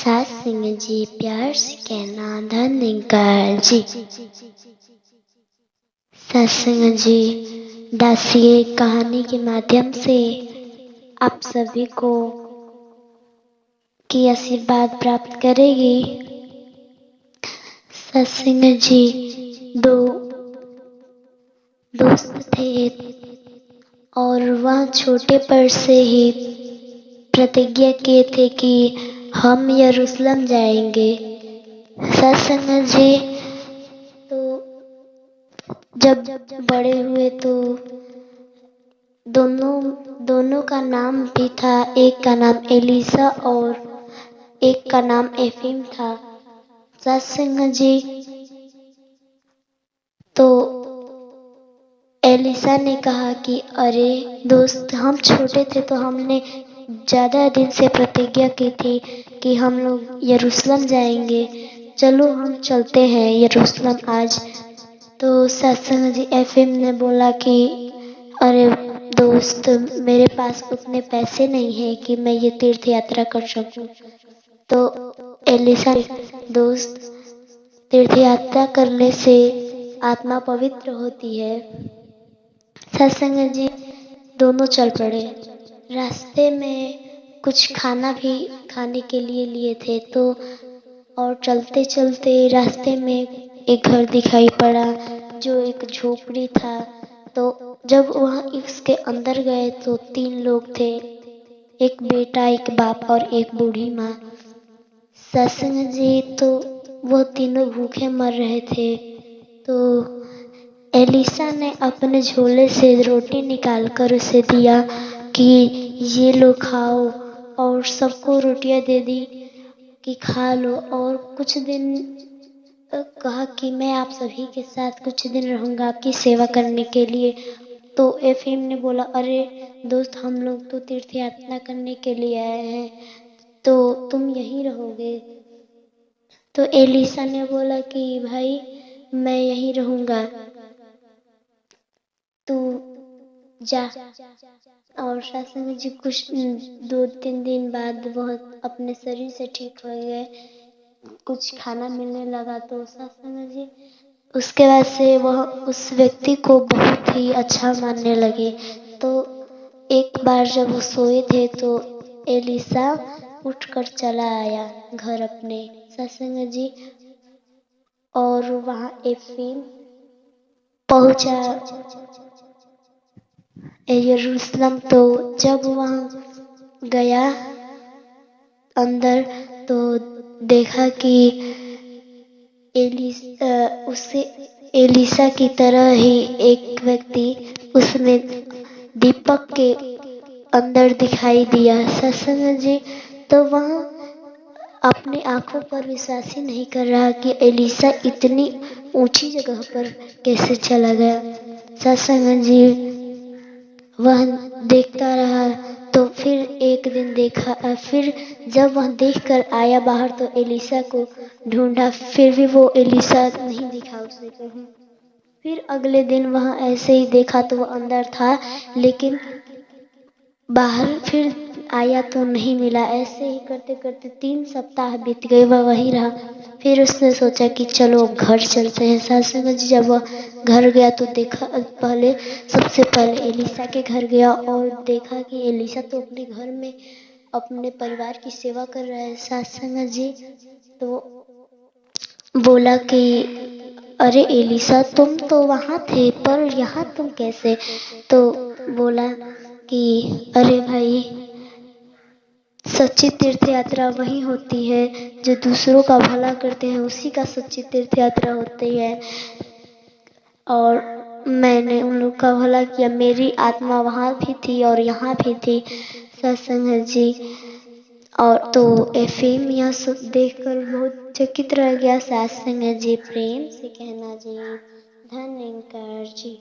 सास सिंह जी प्यार से कहना धन अंकल जी। सास सिंह जी दासिये कहानी के माध्यम से आप सभी को की आशीर्वाद प्राप्त करेगी। सास सिंह जी दो दोस्त थे और वह छोटे पर से ही प्रतिज्ञा किए थे कि हम यरूशलेम जाएंगे। सत्संग जी तो जब बड़े हुए तो दोनों का नाम भी था, एक का नाम एलिसा और एक का नाम एफिम था। सत्संग जी तो एलिसा ने कहा कि अरे दोस्त, हम छोटे थे तो हमने ज्यादा दिन से प्रतिज्ञा की थी कि हम लोग यरूशलेम जाएंगे, चलो हम चलते हैं यरूशलेम आज। तो सत्संग जी एफएम ने बोला कि अरे दोस्त, मेरे पास उतने पैसे नहीं है कि मैं ये तीर्थ यात्रा कर सकूं। तो एलिसा, दोस्त, तीर्थ यात्रा करने से आत्मा पवित्र होती है। सत्संग जी दोनों चल पड़े। रास्ते में कुछ खाना भी खाने के लिए थे तो और चलते चलते रास्ते में एक घर दिखाई पड़ा जो एक झोपड़ी था। तो जब वह इसके अंदर गए तो 3 लोग थे, एक बेटा, एक बाप और एक बूढ़ी माँ। सत्संग जी तो वो तीनों भूखे मर रहे थे। तो एलिसा ने अपने झोले से रोटी निकालकर उसे दिया कि ये लो खाओ, और सबको रोटियां दे दी कि खा लो। और कुछ दिन कहा कि मैं आप सभी के साथ कुछ दिन रहूंगा आपकी सेवा करने के लिए। तो एफिम ने बोला, अरे दोस्त, हम लोग तो तीर्थ यात्रा करने के लिए आए हैं, तो तुम यहीं रहोगे? तो एलिसा ने बोला कि भाई, मैं यहीं रहूंगा, तू जा। और सत्संग जी कुछ 2-3 दिन बाद वह अपने शरीर से ठीक हो गए, कुछ खाना मिलने लगा। तो सत्संग जी उसके बाद से वह उस व्यक्ति को बहुत ही अच्छा मानने लगे। तो एक बार जब वो सोए थे तो एलिसा उठकर चला आया घर अपने, सत्संग जी, और वहां एफिम पहुंचा यरूशलेम। तो जब वहां गया अंदर तो देखा कि एलिसा की तरह ही एक व्यक्ति उसमें दीपक के अंदर दिखाई दिया। सत्संग जी तो वहां अपनी आंखों पर विश्वास ही नहीं कर रहा कि एलिसा इतनी ऊंची जगह पर कैसे चला गया। सत्संग जी वह देखता रहा। तो फिर एक दिन देखा, फिर जब वह देखकर आया बाहर तो एलिसा को ढूंढा, फिर भी वो एलिसा नहीं दिखा उसे कहीं। फिर अगले दिन वह ऐसे ही देखा तो वह अंदर था, लेकिन बाहर फिर आया तो नहीं मिला। ऐसे ही करते करते 3 सप्ताह बीत गए, वह वही रहा। फिर उसने सोचा कि चलो अब घर चलते हैं। सत्संग जी जब वह घर गया तो देखा, सबसे पहले एलिसा के घर गया और देखा कि एलिसा तो अपने घर में अपने परिवार की सेवा कर रहा है। सत्संग जी तो बोला कि अरे एलिसा, तुम तो वहां थे पर यहाँ तुम कैसे? तो बोला कि अरे भाई, सच्ची तीर्थ यात्रा वही होती है जो दूसरों का भला करते हैं, उसी का सच्ची तीर्थ यात्रा होती है। और मैंने उन लोग का भला किया, मेरी आत्मा वहां भी थी और यहाँ भी थी। सत्संग जी और तो एफएम यह सब देखकर बहुत चकित रह गया। सत्संग जी प्रेम से कहना जी धन्यवाद जी।